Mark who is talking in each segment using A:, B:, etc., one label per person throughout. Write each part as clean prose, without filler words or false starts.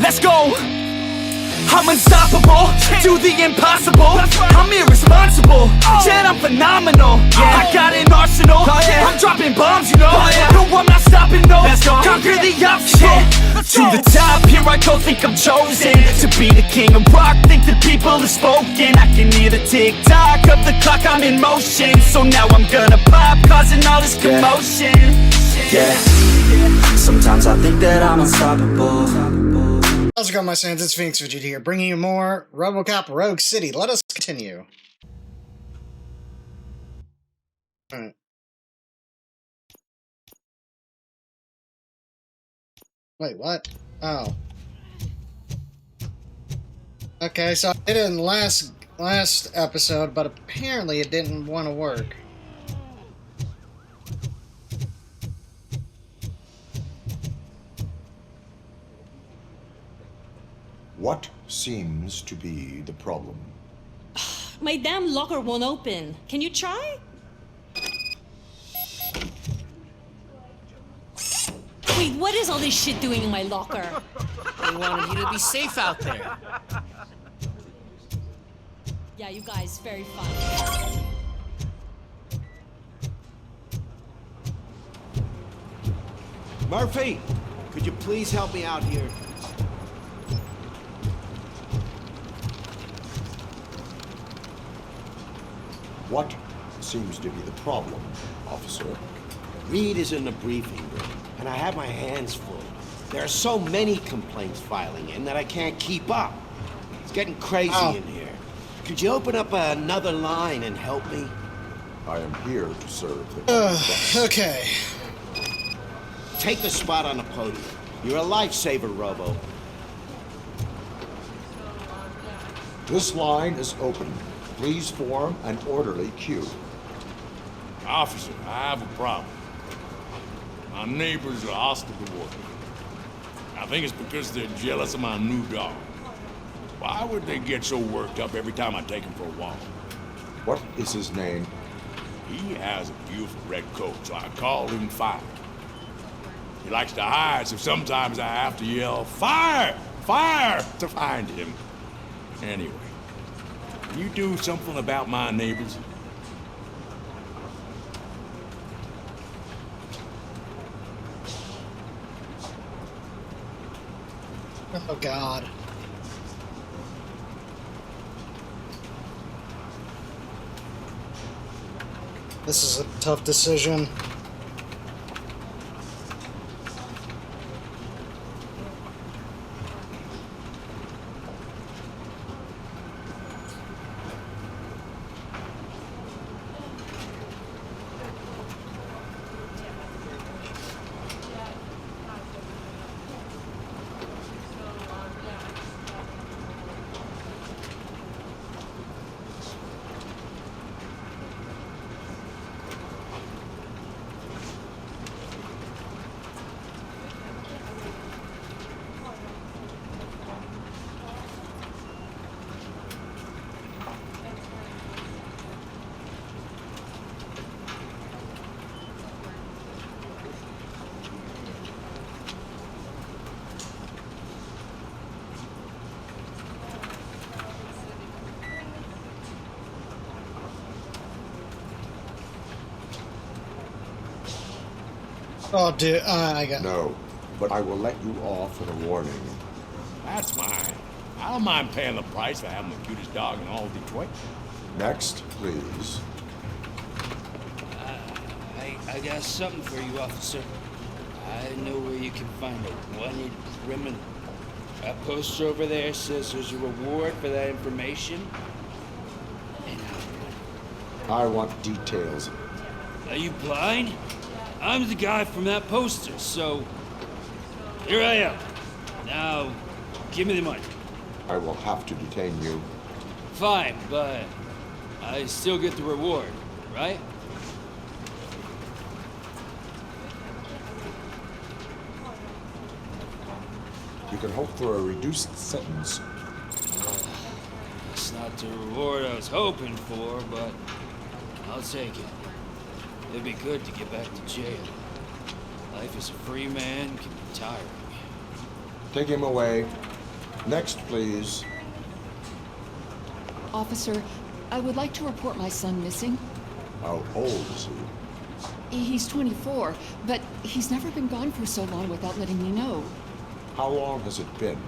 A: Let's go! I'm unstoppable, do the impossible. I'm irresponsible, yet I'm phenomenal. I got an arsenal, I'm dropping bombs, you know. No, I'm not stopping, no. Conquer the obstacle. To the top, here I go, think I'm chosen to be the king of rock, think the people have spoken. I can hear the tick-tock of the clock, I'm in motion. So now I'm gonna pop, causing all this commotion.
B: Yeah, sometimes I think that I'm unstoppable.
C: How's it going, my saiyans? It's Fenix here, bringing you more Robocop Rogue City. Let us continue. Alright. Wait, what? Oh. Okay, so I did it in the last episode, but apparently it didn't want to work.
D: What seems to be the problem?
E: My damn locker won't open. Can you try? Wait, what is all this shit doing in my locker?
F: They wanted you to be safe out there.
E: Yeah, you guys, very fun.
G: Murphy, could you please help me out here?
D: What seems to be the problem, officer?
G: Reed is in the briefing room, and I have my hands full. There are so many complaints filing in that I can't keep up. It's getting crazy in here. Could you open up another line and help me?
D: I am here to serve the best.
C: Okay.
G: Take the spot on the podium. You're a lifesaver, Robo.
D: This line is open. Please form an orderly queue.
H: Officer, I have a problem. My neighbors are hostile to work. I think it's because they're jealous of my new dog. Why would they get so worked up every time I take him for a walk?
D: What is his name?
H: He has a beautiful red coat, so I call him Fire. He likes to hide, so sometimes I have to yell, "Fire! Fire!" to find him. Anyway, can you do something about my neighbors?
C: Oh, God. This is a tough decision. Oh, dude, I got...
D: No, but I will let you off with a warning.
H: That's mine. I don't mind paying the price for having the cutest dog in all of Detroit.
D: Next, please.
F: I got something for you, officer. I know where you can find a wanted criminal. That poster over there says there's a reward for that information. And
D: I want details.
F: are you blind? I'm the guy from that poster, so here I am. Now, give me the money.
D: I will have to detain you.
F: Fine, but I still get the reward, right?
D: You can hope for a reduced sentence.
F: It's not the reward I was hoping for, but I'll take it. It'd be good to get back to jail. Life as a free man can be tiring.
D: Take him away. Next, please.
I: Officer, I would like to report my son missing.
D: How old is he?
I: He's 24, but he's never been gone for so long without letting me know.
D: How long has it been?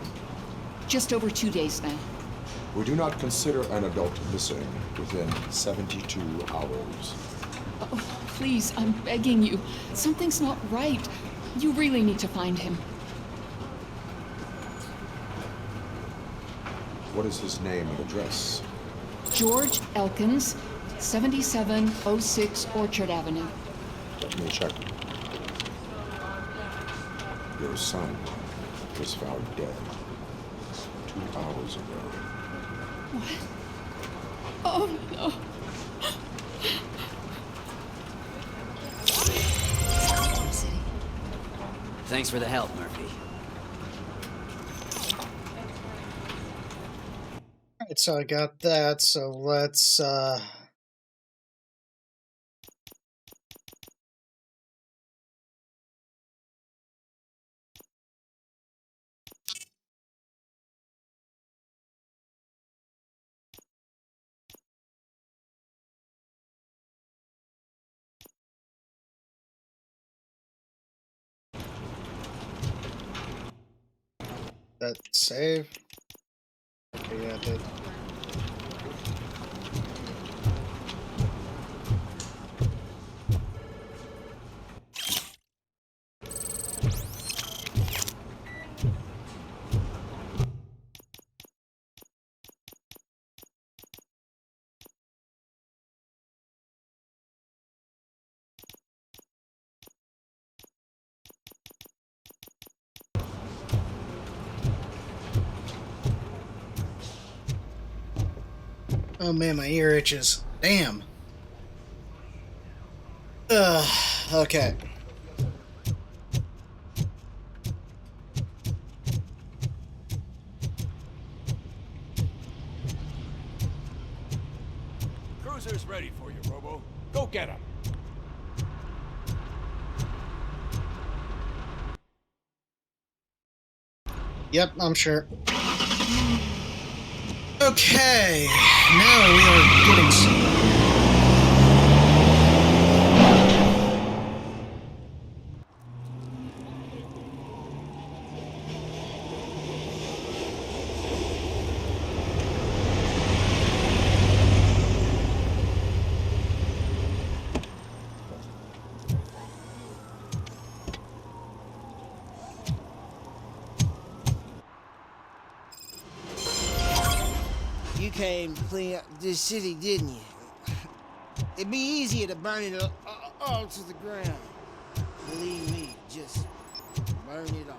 I: Just over 2 days now.
D: We do not consider an adult missing within 72 hours.
I: Oh, please, I'm begging you. Something's not right. You really need to find him.
D: What is his name and address?
I: George Elkins, 7706 Orchard Avenue.
D: Let me check. Your son was found dead 2 hours ago.
I: What? Oh, no.
J: Thanks for the help, Murphy.
C: Alright, so I got that, so let's, that save? Okay, yeah, I did. Oh man, my ear itches. Damn. Okay.
H: Cruiser's ready for you, Robo. Go get him.
C: Yep, I'm sure. Okay, now we are getting some.
K: You came to clean up this city, didn't you? It'd be easier to burn it all to the ground. Believe me, just burn it all.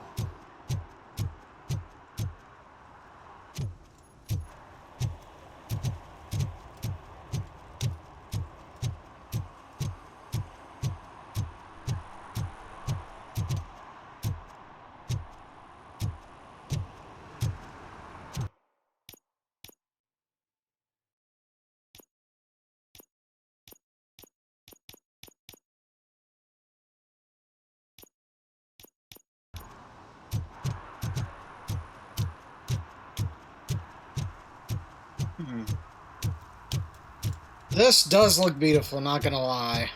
C: This does look beautiful, not gonna lie.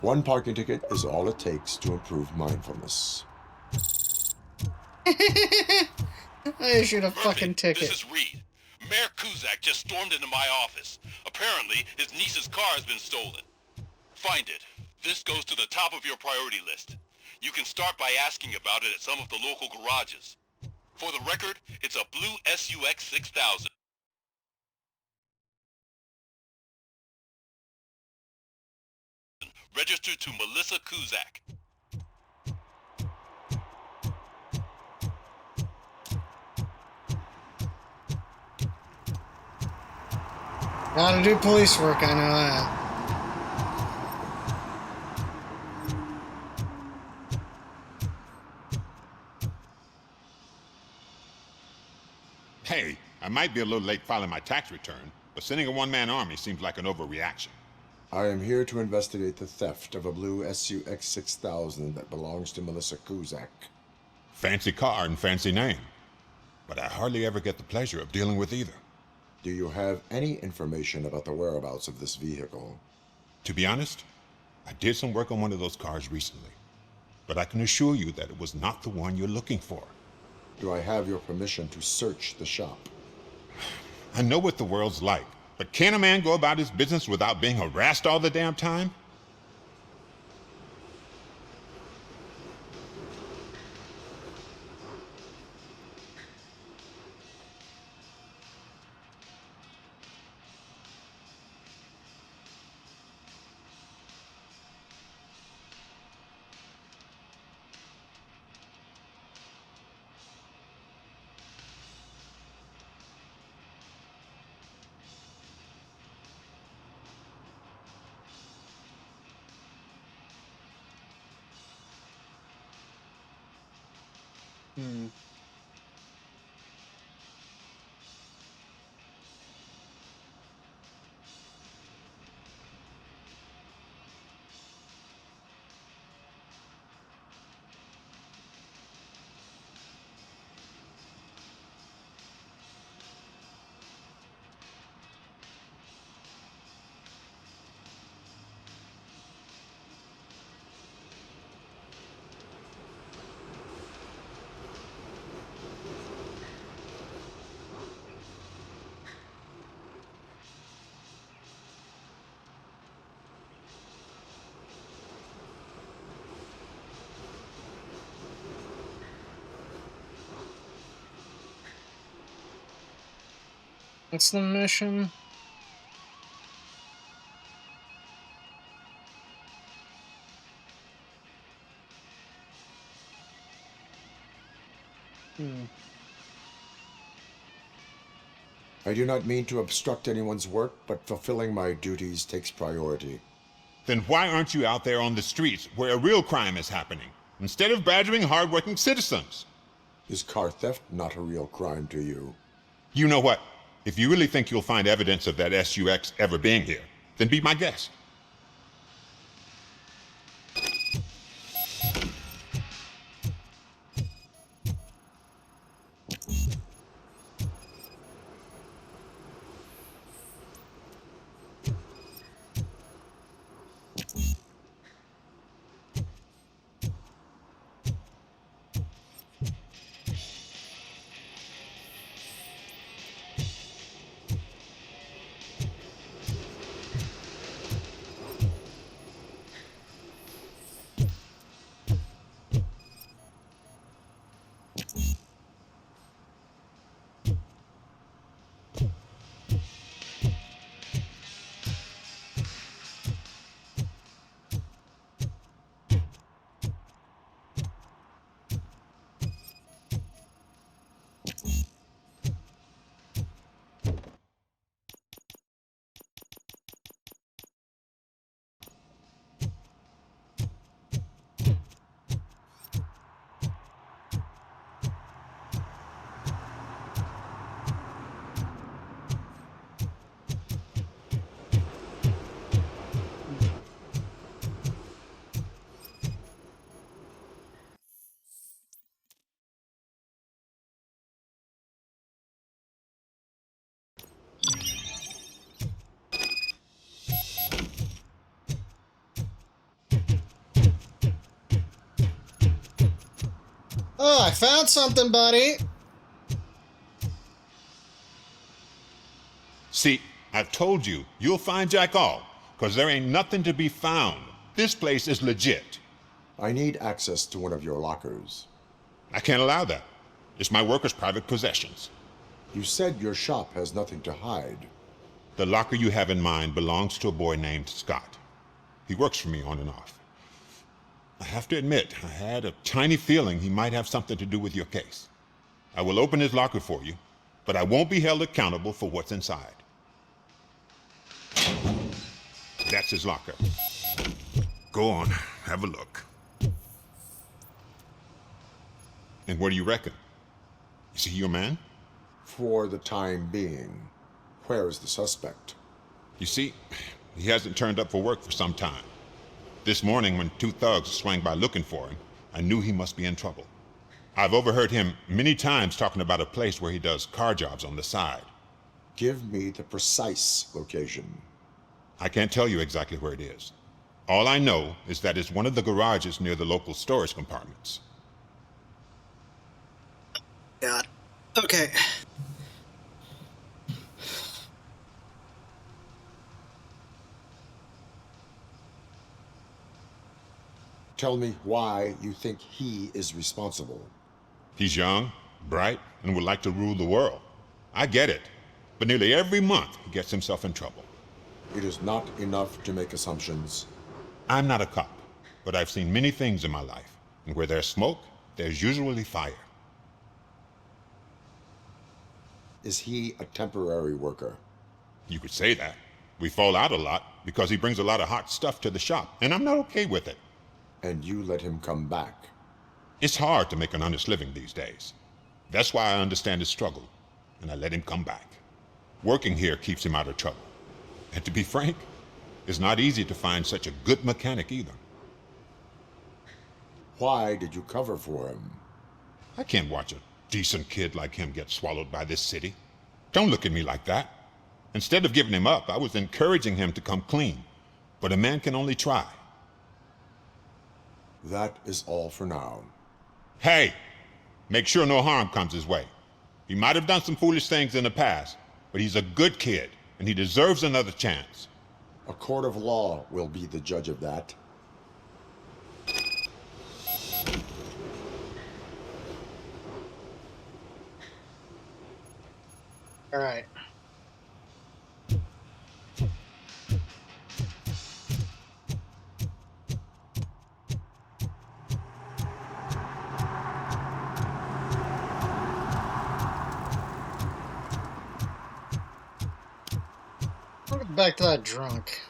D: One parking ticket is all it takes to improve mindfulness.
C: I issued a fucking ticket.
L: This is Reed. Mayor Kuzak just stormed into my office. Apparently, his niece's car has been stolen. Find it. This goes to the top of your priority list. You can start by asking about it at some of the local garages. For the record, it's a blue SUX 6000. Registered to Melissa Kuzak.
C: Gotta do police work, I know that.
H: might be a little late filing my tax return, but sending a one-man army seems like an overreaction.
D: I am here to investigate the theft of a blue SUX 6000 that belongs to Melissa Kuzak.
H: Fancy car and fancy name, but I hardly ever get the pleasure of dealing with either.
D: Do you have any information about the whereabouts of this vehicle?
H: To be honest, I did some work on one of those cars recently, but I can assure you that it was not the one you're looking for.
D: Do I have your permission to search the shop?
H: I know what the world's like, but can a man go about his business without being harassed all the damn time?
C: What's the mission?
D: I do not mean to obstruct anyone's work, but fulfilling my duties takes priority.
H: Then why aren't you out there on the streets where a real crime is happening, instead of badgering hardworking citizens?
D: Is car theft not a real crime to you?
H: You know what? If you really think you'll find evidence of that SUX ever being here, then be my guest.
C: Oh, I found something, buddy.
H: See, I've told you, you'll find Jack All, because there ain't nothing to be found. This place is legit.
D: I need access to one of your lockers.
H: I can't allow that. It's my workers' private possessions.
D: You said your shop has nothing to hide.
H: The locker you have in mind belongs to a boy named Scott. He works for me on and off. I have to admit, I had a tiny feeling he might have something to do with your case. I will open his locker for you, but I won't be held accountable for what's inside. That's his locker. Go on, have a look. And what do you reckon? Is he your man?
D: For the time being. Where is the suspect?
M: You see, he hasn't turned up for work for some time. This morning, when 2 thugs swang by looking for him, I knew he must be in trouble. I've overheard him many times talking about a place where he does car jobs on the side.
D: Give me the precise location.
M: I can't tell you exactly where it is. All I know is that it's one of the garages near the local storage compartments.
C: God. Okay.
D: Tell me why you think he is responsible.
M: He's young, bright, and would like to rule the world. I get it. But nearly every month, he gets himself in trouble.
D: It is not enough to make assumptions.
M: I'm not a cop, but I've seen many things in my life. And where there's smoke, there's usually fire.
D: Is he a temporary worker?
M: You could say that. We fall out a lot because he brings a lot of hot stuff to the shop, and I'm not okay with it.
D: And you let him come back?
M: It's hard to make an honest living these days. That's why I understand his struggle, and I let him come back. Working here keeps him out of trouble. And to be frank, it's not easy to find such a good mechanic either.
D: Why did you cover for him?
M: I can't watch a decent kid like him get swallowed by this city. Don't look at me like that. Instead of giving him up, I was encouraging him to come clean. But a man can only try.
D: That is all for now.
M: Hey, make sure no harm comes his way. He might have done some foolish things in the past, but he's a good kid, and he deserves another chance.
D: A court of law will be the judge of that.
C: All right. I'll get back to that drunk.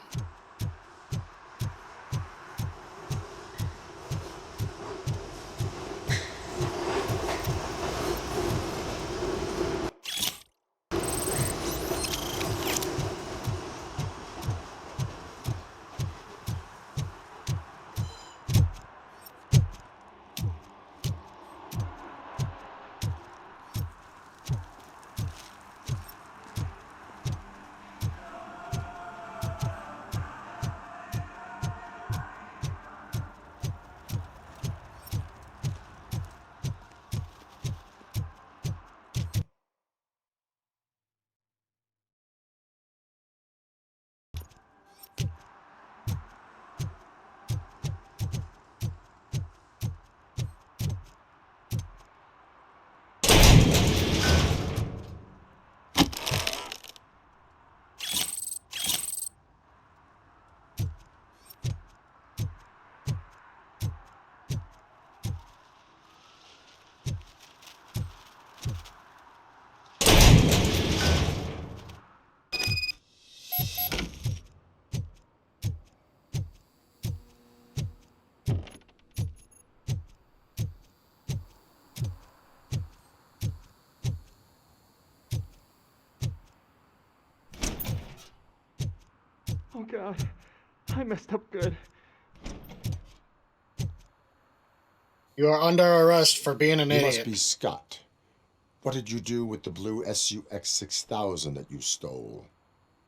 N: Oh God, I messed up good.
C: You are under arrest for being an
D: You
C: idiot.
D: must be Scott. What did you do with the blue SUX 6000 that you stole?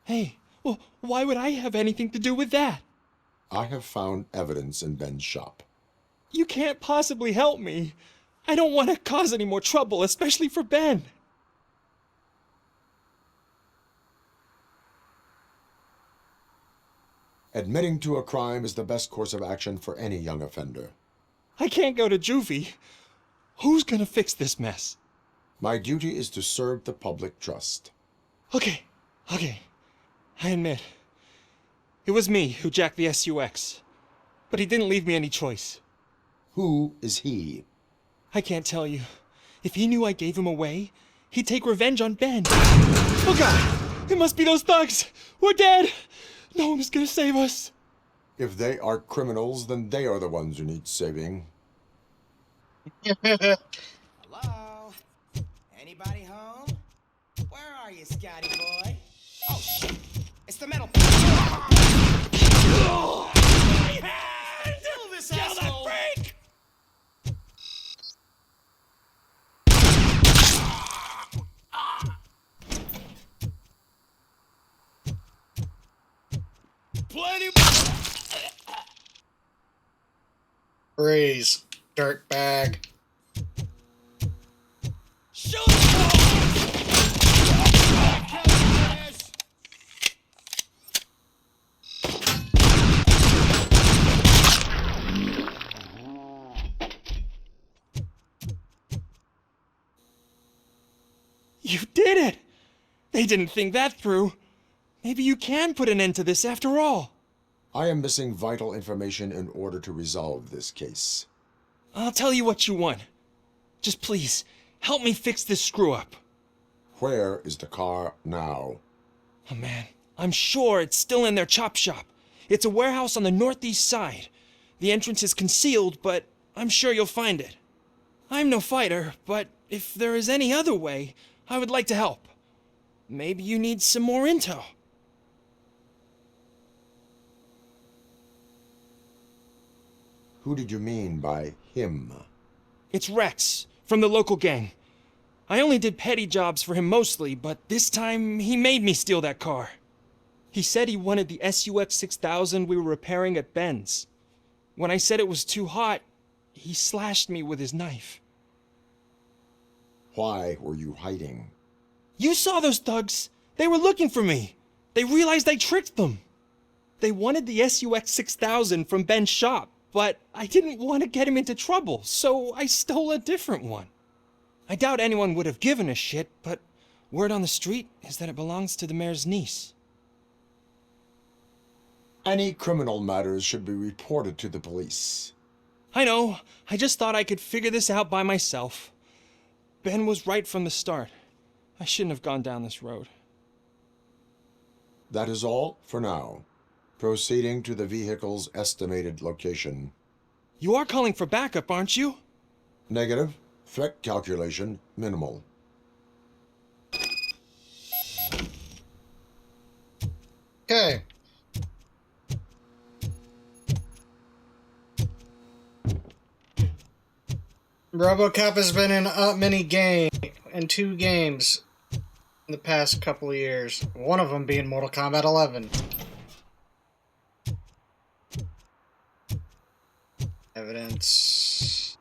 N: Hey, well, why would I have anything to do with that?
D: I have found evidence in Ben's shop.
N: You can't possibly help me. I don't want to cause any more trouble, especially for Ben.
D: Admitting to a crime is the best course of action for any young offender.
N: I can't go to juvie. Who's gonna fix this mess?
D: My duty is to serve the public trust.
N: Okay. I admit. It was me who jacked the SUX. But he didn't leave me any choice.
D: Who is he?
N: I can't tell you. If he knew I gave him away, he'd take revenge on Ben. Oh God! It must be those thugs! We're dead! No one is gonna save us.
D: If they are criminals, then they are the ones who need saving.
K: Hello? Anybody home? you, Scotty boy? Oh, shit. It's the metal. Kill this asshole!
H: Freak! Plenty.
C: Freeze, dirtbag.
N: You did it! They didn't think that through. Maybe you can put an end to this after all.
D: I am missing vital information in order to resolve this case.
N: I'll tell you what you want. Just please, help me fix this screw-up.
D: Where is the car now?
N: Oh man, I'm sure it's still in their chop shop. It's a warehouse on the northeast side. The entrance is concealed, but I'm sure you'll find it. I'm no fighter, but if there is any other way, I would like to help. Maybe you need some more intel.
D: Who did you mean by him?
N: It's Rex, from the local gang. I only did petty jobs for him mostly, but this time he made me steal that car. He said he wanted the SUX 6000 we were repairing at Ben's. When I said it was too hot, he slashed me with his knife.
D: Why were you hiding?
N: You saw those thugs! They were looking for me! They realized I tricked them! They wanted the SUX 6000 from Ben's shop, but I didn't want to get him into trouble, so I stole a different one. I doubt anyone would have given a shit, but word on the street is that it belongs to the mayor's niece.
D: Any criminal matters should be reported to the police.
N: I know, I just thought I could figure this out by myself. Ben was right from the start. I shouldn't have gone down this road.
D: That is all for now. Proceeding to the vehicle's estimated location.
N: You are calling for backup, aren't you?
D: Negative. Threat calculation minimal.
C: Okay. Robocop has been in 2 games in the past couple of years. One of them being Mortal Kombat 11. Evidence.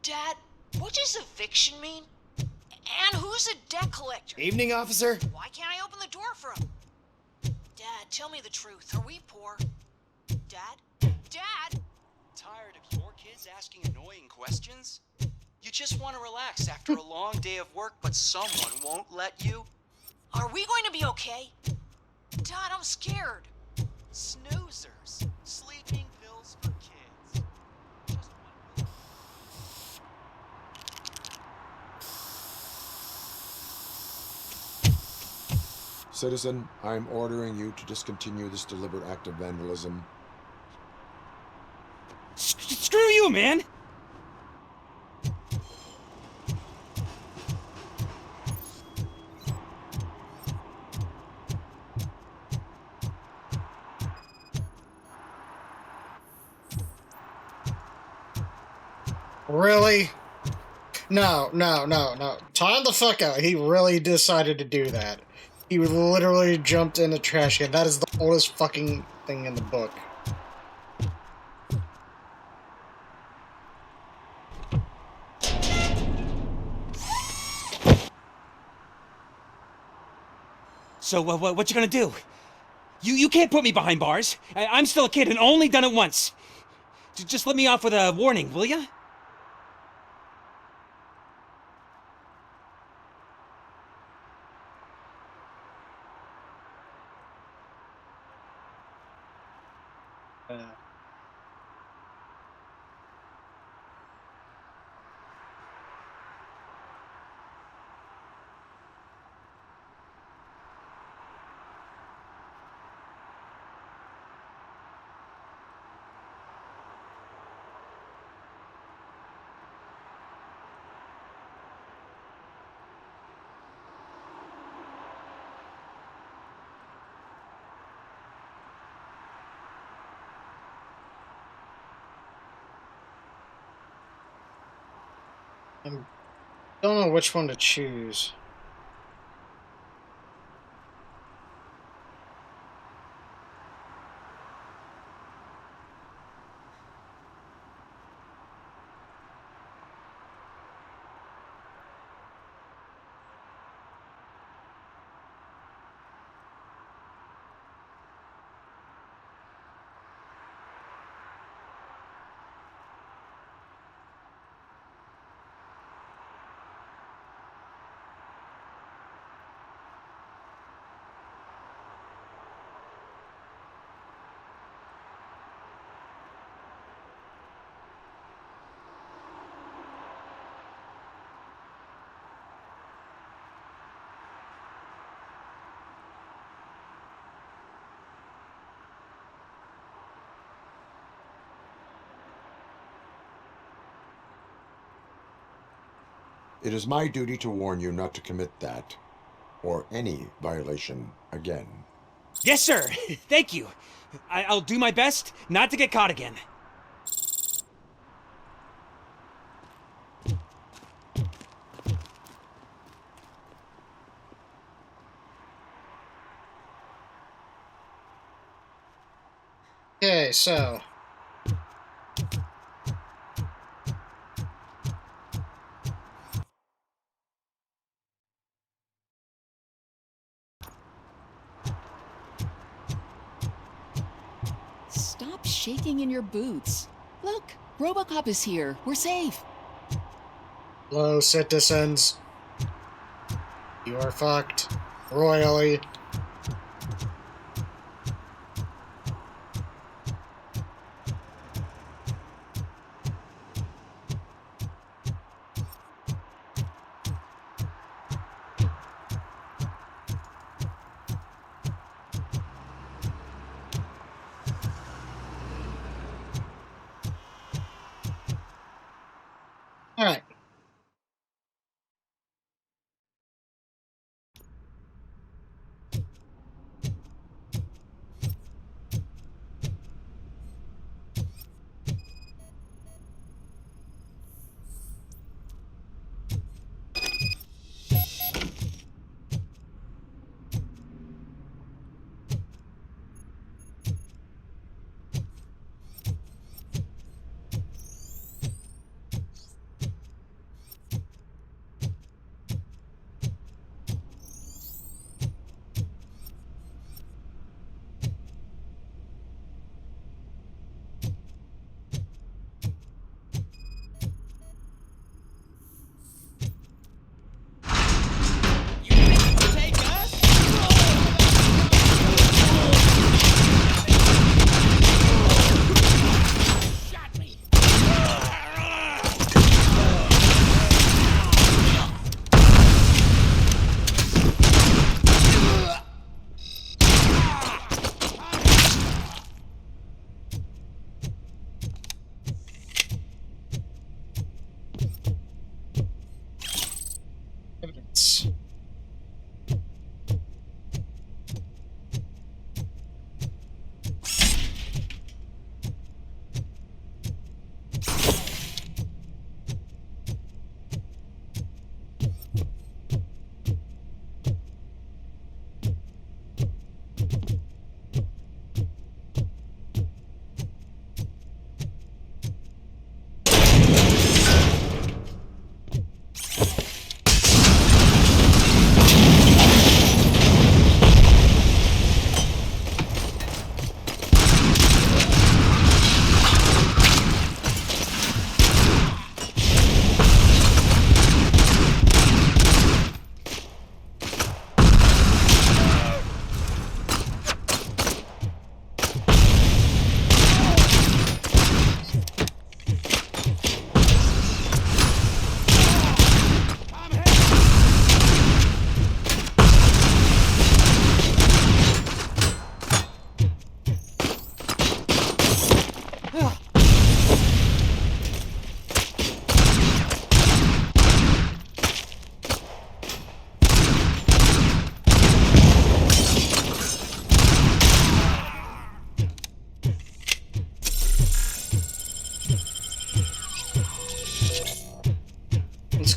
O: Dad, what does eviction mean? And who's a debt collector?
K: Evening, officer.
O: Why can't I open the door for him? Dad, tell me the truth. Are we poor? Dad? Dad?
P: Tired of your kids asking annoying questions? You just want to relax after a long day of work, but someone won't let you?
O: Are we going to be okay? Dad, I'm scared.
P: Snoozers. Sleeping pills for kids. Just one.
D: Citizen, I am ordering you to discontinue this deliberate act of vandalism.
N: Screw you, man!
C: Really? No. Time the fuck out. He really decided to do that. He literally jumped in the trash can. That is the oldest fucking thing in the book.
F: So, what you gonna do? You can't put me behind bars. I'm still a kid and only done it once. Just let me off with a warning, will ya?
C: I don't know which one to choose.
D: It is my duty to warn you not to commit that, or any violation again.
F: Yes, sir. Thank you. I'll do my best not to get caught again.
C: Okay, so
I: Stop shaking in your boots. Look, Robocop is here. We're safe.
C: hello, citizens. You are fucked royally. All right.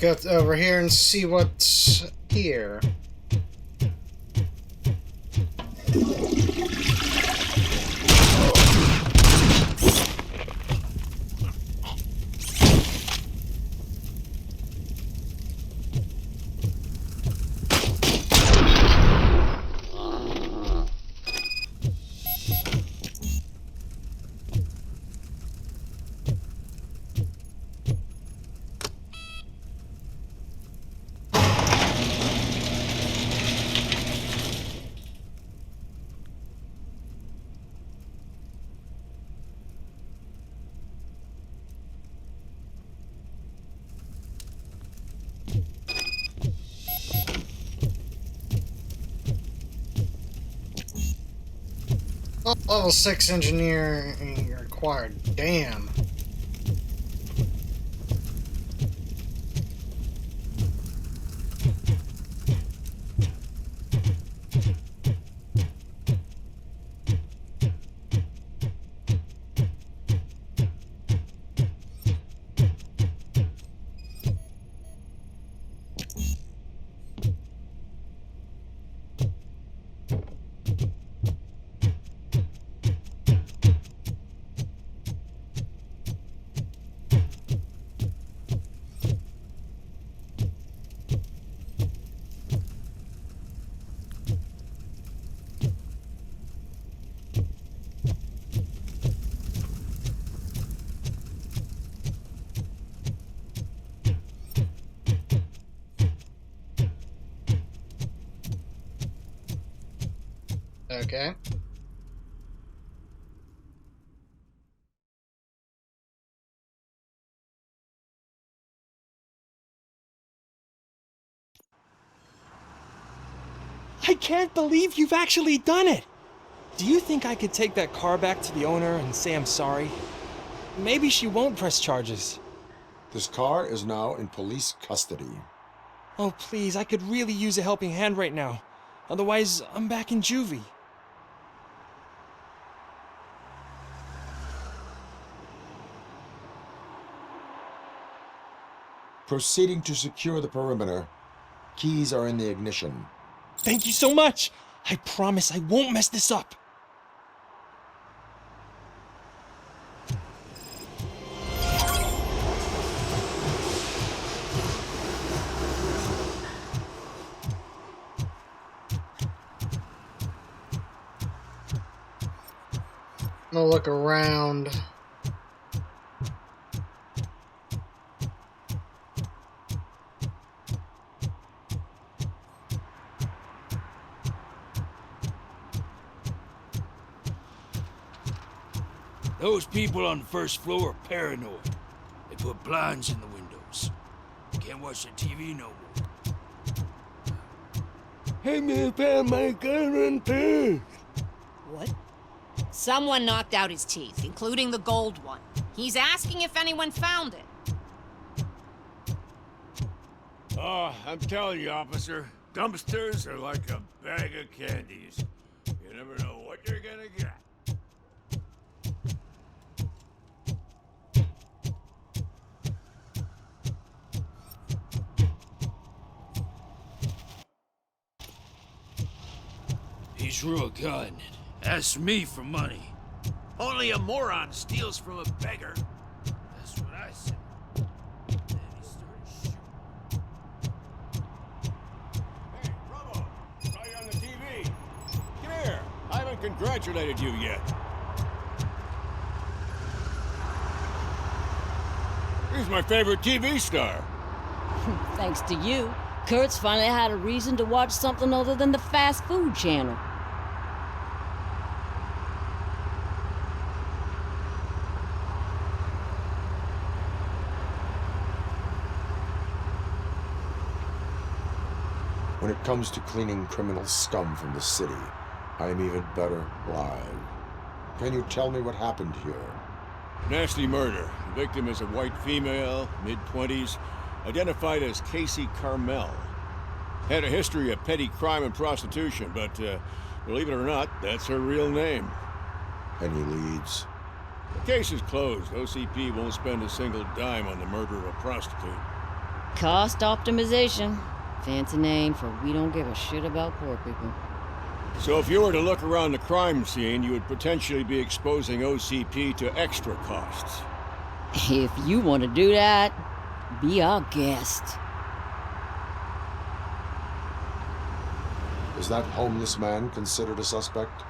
C: go over here and see what's here. Oh, level 6 engineering required. Damn. Okay.
N: I can't believe you've actually done it! Do you think I could take that car back to the owner and say I'm sorry? Maybe she won't press charges.
D: This car is now in police custody.
N: Oh, please, I could really use a helping hand right now. Otherwise, I'm back in juvie.
D: Proceeding to secure the perimeter. Keys are in the ignition.
N: Thank you so much! I promise I won't mess this up.
C: I'm gonna look around.
F: Those people on the first floor are paranoid. They put blinds in the windows. Can't watch the TV no more.
G: Hey, man, found my gun and purse.
O: What? Someone knocked out his teeth, including the gold one. He's asking if anyone found it.
H: Oh, I'm telling you, officer, dumpsters are like a bag of candies. You never know what you're gonna get.
F: He drew a gun and asked me for money.
H: Only a moron steals from a beggar.
F: That's what I said. Then he started shooting.
H: Hey, Robo, saw you on the TV. Come here. I haven't congratulated you yet. He's my favorite TV star.
Q: Thanks to you, Kurt's finally had a reason to watch something other than the fast food channel.
D: When it comes to cleaning criminal scum from the city, I am even better live. Can you tell me what happened here?
H: Nasty murder. The victim is a white female, mid-20s, identified as Casey Carmel. Had a history of petty crime and prostitution, but believe it or not, that's her real name.
D: Any leads?
H: The case is closed. OCP won't spend a single dime on the murder of a prostitute.
Q: Cost optimization. Fancy name for we don't give a shit about poor people.
R: So if you were to look around the crime scene, you would potentially be exposing OCP to extra costs.
Q: If you want to do that, be our guest.
D: Is that homeless man considered a suspect?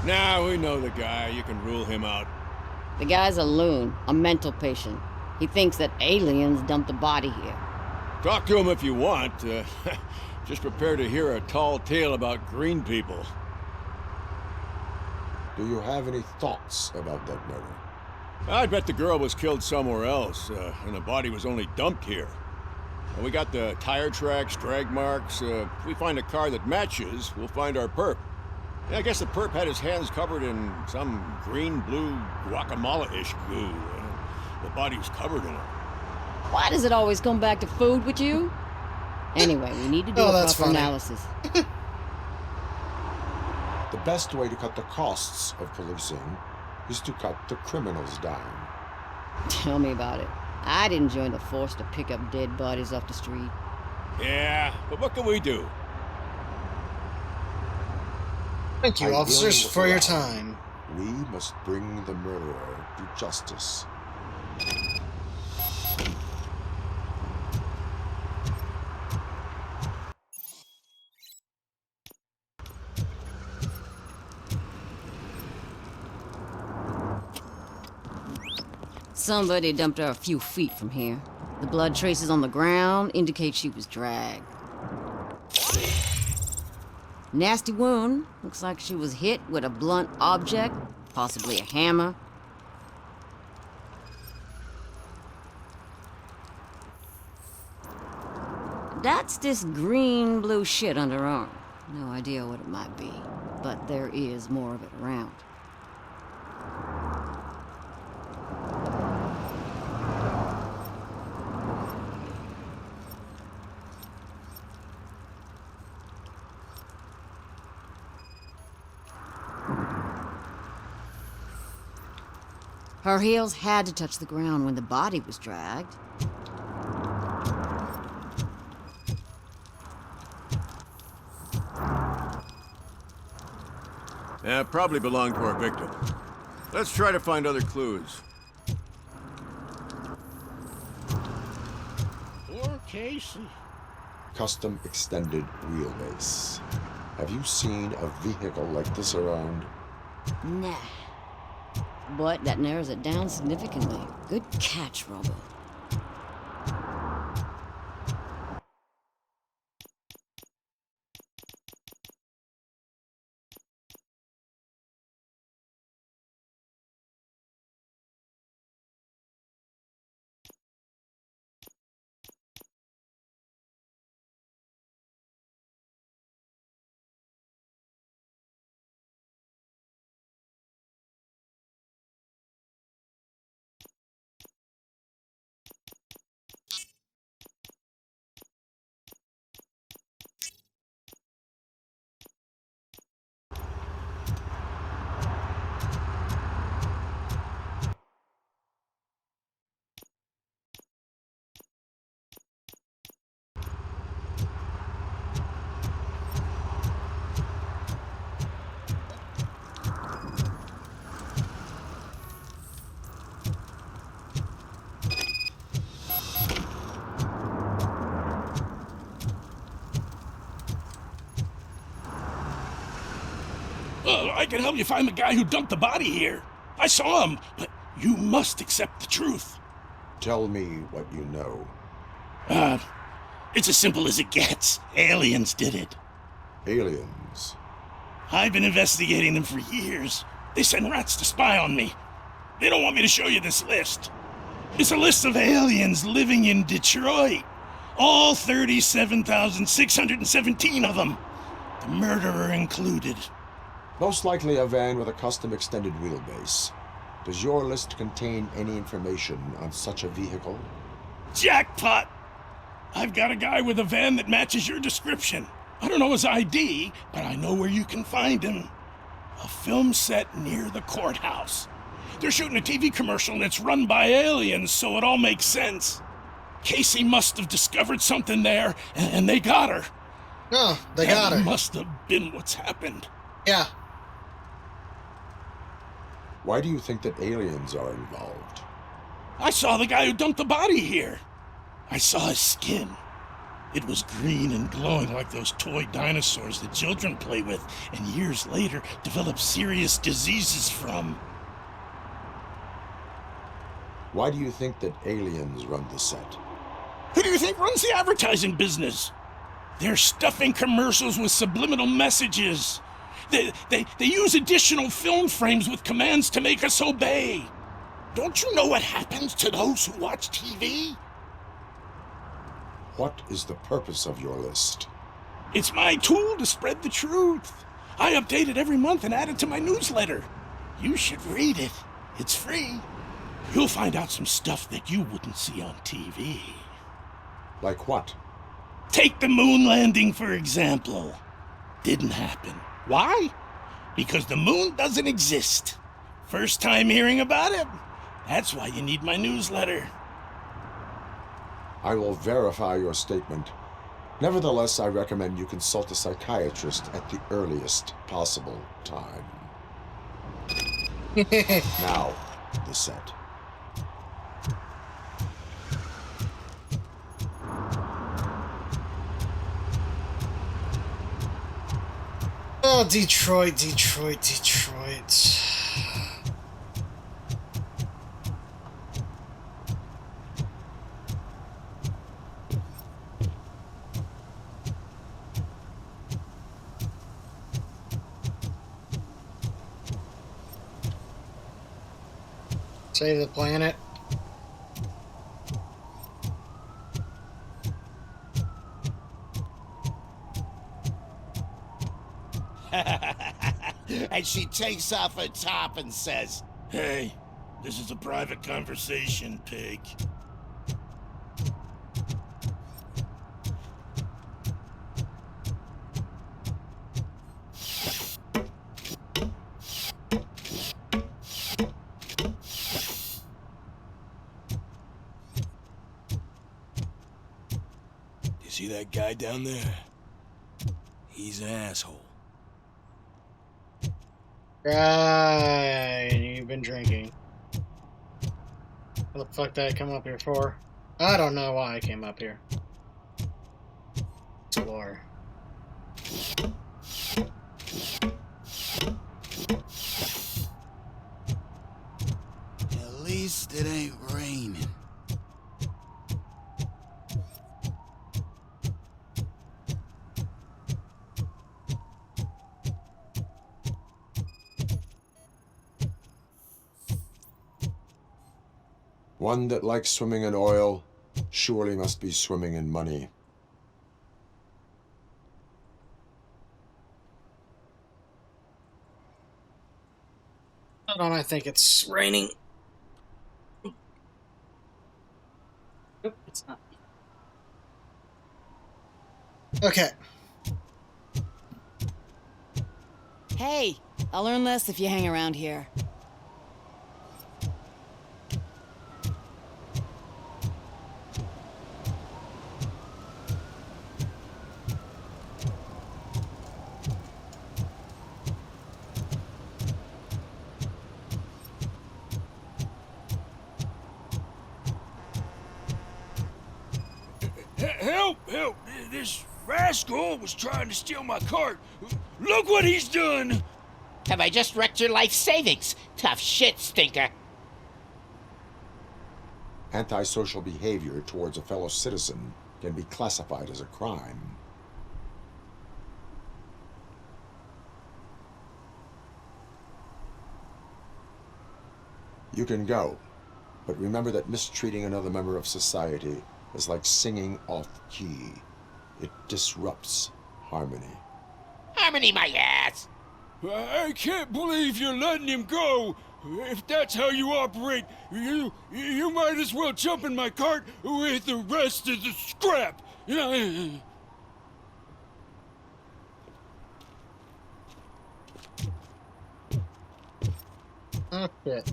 R: Nah, we know the guy. You can rule him out.
Q: The guy's a loon, a mental patient. He thinks that aliens dumped a body here.
R: Talk to him if you want. Just prepare to hear a tall tale about green people.
D: Do you have any thoughts about that murder?
R: I bet the girl was killed somewhere else, and the body was only dumped here. And we got the tire tracks, drag marks. If we find a car that matches, we'll find our perp. Yeah, I guess the perp had his hands covered in some green-blue guacamole-ish goo. The body was covered in it.
Q: Why does it always come back to food with you? Anyway, we need to do a proper analysis.
D: The best way to cut the costs of policing is to cut the criminals down.
Q: Tell me about it. I didn't join the force to pick up dead bodies off the street.
R: Yeah, but what can we do?
C: Thank you, officers, for your time.
D: We must bring the murderer to justice.
Q: Somebody dumped her a few feet from here. The blood traces on the ground indicate she was dragged. Nasty wound. Looks like she was hit with a blunt object, possibly a hammer. That's this green-blue shit on her arm. No idea what it might be, but there is more of it around. Her heels had to touch the ground when the body was dragged.
R: Yeah, probably belonged to our victim. Let's try to find other clues.
K: Poor Casey.
D: Custom extended wheelbase. Have you seen a vehicle like this around?
Q: Nah. But that narrows it down significantly. Good catch, Robo.
S: I can help you find the guy who dumped the body here. I saw him, but you must accept the truth.
D: Tell me what you know.
S: It's as simple as it gets. Aliens did it.
D: Aliens?
S: I've been investigating them for years. They send rats to spy on me. They don't want me to show you this list. It's a list of aliens living in Detroit. All 37,617 of them. The murderer included.
D: Most likely a van with a custom extended wheelbase. Does your list contain any information on such a vehicle?
S: Jackpot! I've got a guy with a van that matches your description. I don't know his ID, but I know where you can find him. A film set near the courthouse. They're shooting a TV commercial and it's run by aliens, so it all makes sense. Casey must have discovered something there, and they got her.
C: Oh, they got her.
S: That must have been what's happened.
C: Yeah.
D: Why do you think that aliens are involved?
S: I saw the guy who dumped the body here. I saw his skin. It was green and glowing like those toy dinosaurs that children play with, and years later develop serious diseases from.
D: Why do you think that aliens run the set?
S: Who do you think runs the advertising business? They're stuffing commercials with subliminal messages. They use additional film frames with commands to make us obey. Don't you know what happens to those who watch TV?
D: What is the purpose of your list?
S: It's my tool to spread the truth. I update it every month and add it to my newsletter. You should read it. It's free. You'll find out some stuff that you wouldn't see on TV.
D: Like what?
S: Take the moon landing, for example. Didn't happen. Why? Because the moon doesn't exist. First time hearing about it? That's why you need my newsletter.
D: I will verify your statement. Nevertheless, I recommend you consult a psychiatrist at the earliest possible time. Now, the set.
C: Oh, Detroit, Detroit, Detroit. Save the planet.
G: And she takes off her top and says,
S: Hey, this is a private conversation, pig.
T: You see that guy down there? He's an asshole.
C: Right, you've been drinking. What the fuck did I come up here for? I don't know why I came up here. Explore.
K: At least it ain't raining.
D: One that likes swimming in oil surely must be swimming in money.
C: Hold on, I think it's raining. Nope, it's not. Okay.
Q: Hey, I'll learn less if you hang around here.
S: Help! Help! This rascal was trying to steal my cart. Look what he's done!
G: Have I just wrecked your life savings? Tough shit, stinker.
D: Antisocial behavior towards a fellow citizen can be classified as a crime. You can go, but remember that mistreating another member of society is like singing off key. It disrupts harmony.
G: Harmony my ass!
T: I can't believe you're letting him go. If that's how you operate, you might as well jump in my cart with the rest of the scrap.
C: Okay.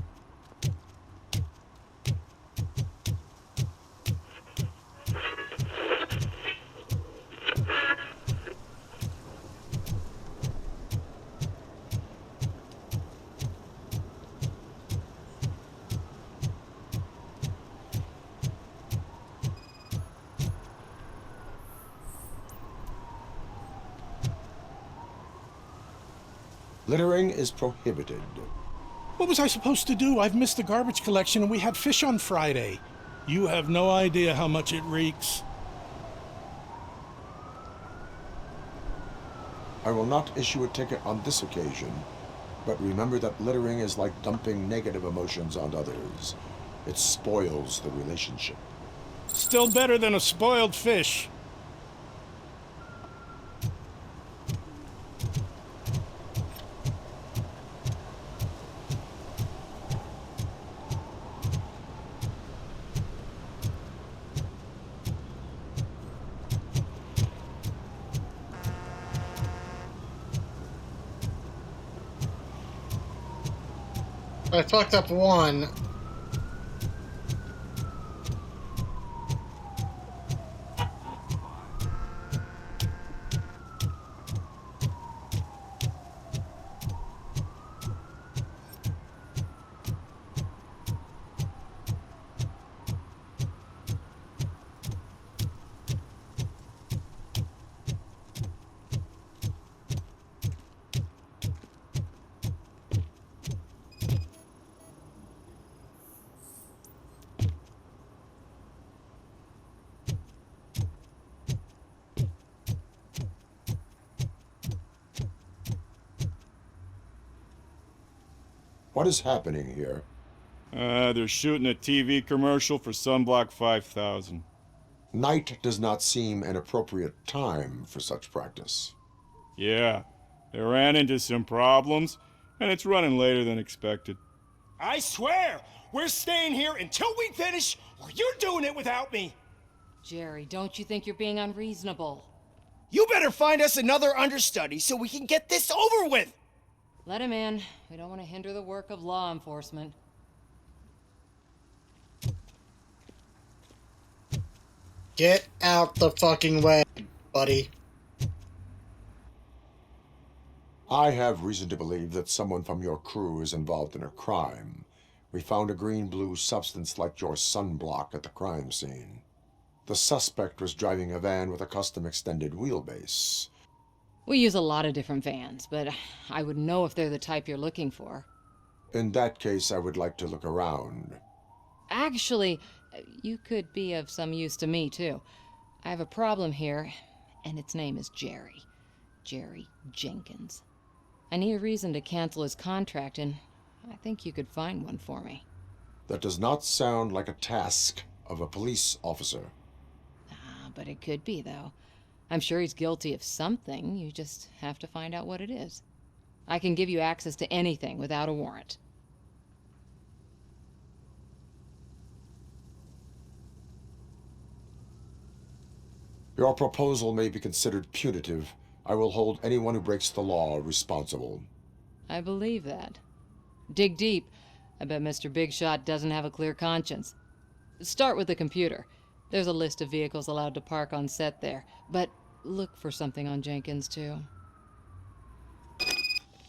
D: Littering is prohibited.
S: What was I supposed to do? I've missed the garbage collection and we had fish on Friday. You have no idea how much it reeks.
D: I will not issue a ticket on this occasion, but remember that littering is like dumping negative emotions on others. It spoils the relationship.
S: Still better than a spoiled fish.
C: I fucked up one.
D: What is happening here?
T: They're shooting a TV commercial for Sunblock 5000.
D: Night does not seem an appropriate time for such practice.
T: Yeah, they ran into some problems, and it's running later than expected.
U: I swear, we're staying here until we finish, or you're doing it without me.
O: Jerry, don't you think you're being unreasonable?
U: You better find us another understudy so we can get this over with.
O: Let him in. We don't want to hinder the work of law enforcement.
C: Get out the fucking way, buddy.
D: I have reason to believe that someone from your crew is involved in a crime. We found a green-blue substance like your sunblock at the crime scene. The suspect was driving a van with a custom extended wheelbase.
O: We use a lot of different vans, but I wouldn't know if they're the type you're looking for.
D: In that case, I would like to look around.
O: Actually, you could be of some use to me, too. I have a problem here, and its name is Jerry. Jerry Jenkins. I need a reason to cancel his contract, and I think you could find one for me.
D: That does not sound like a task of a police officer.
O: But it could be, though. I'm sure he's guilty of something. You just have to find out what it is. I can give you access to anything without a warrant.
D: Your proposal may be considered punitive. I will hold anyone who breaks the law responsible.
O: I believe that. Dig deep. I bet Mr. Big Shot doesn't have a clear conscience. Start with the computer. There's a list of vehicles allowed to park on set there, but look for something on Jenkins, too.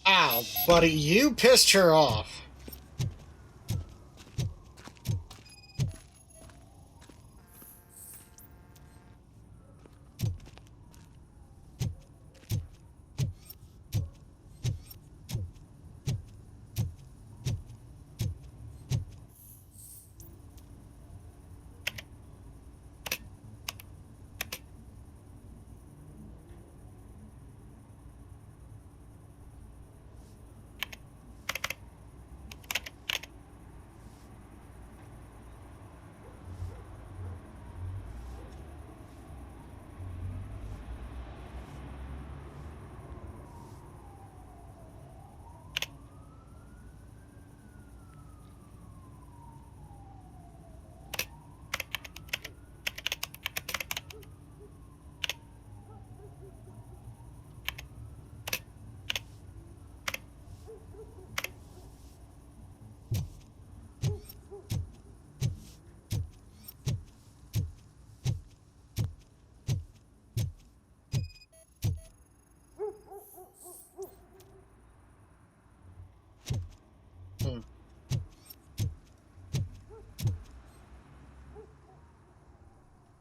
C: Ow, buddy, you pissed her off.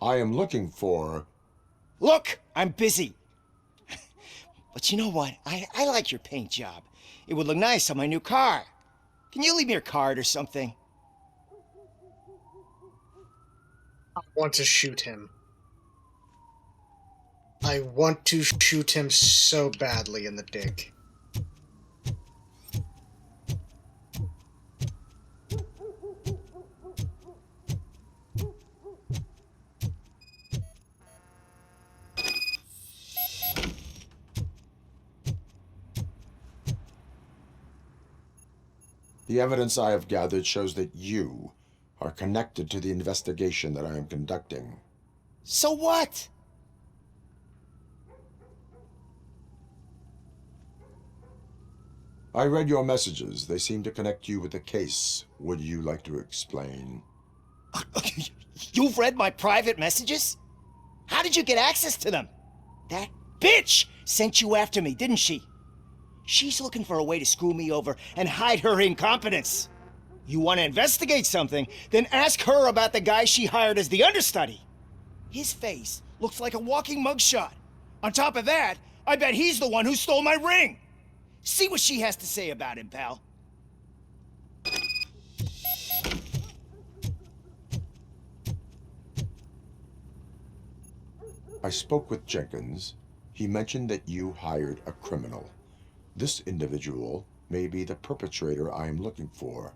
D: I am looking for...
U: Look, I'm busy. But you know what? I like your paint job. It would look nice on my new car. Can you leave me your card or something?
C: I want to shoot him. I want to shoot him so badly in the dick.
D: The evidence I have gathered shows that you are connected to the investigation that I am conducting.
U: So what?
D: I read your messages. They seem to connect you with the case. Would you like to explain?
U: You've read my private messages? How did you get access to them? That bitch sent you after me, didn't she? She's looking for a way to screw me over and hide her incompetence. You want to investigate something, then ask her about the guy she hired as the understudy. His face looks like a walking mugshot. On top of that, I bet he's the one who stole my ring. See what she has to say about him, pal.
D: I spoke with Jenkins. He mentioned that you hired a criminal. This individual may be the perpetrator I am looking for.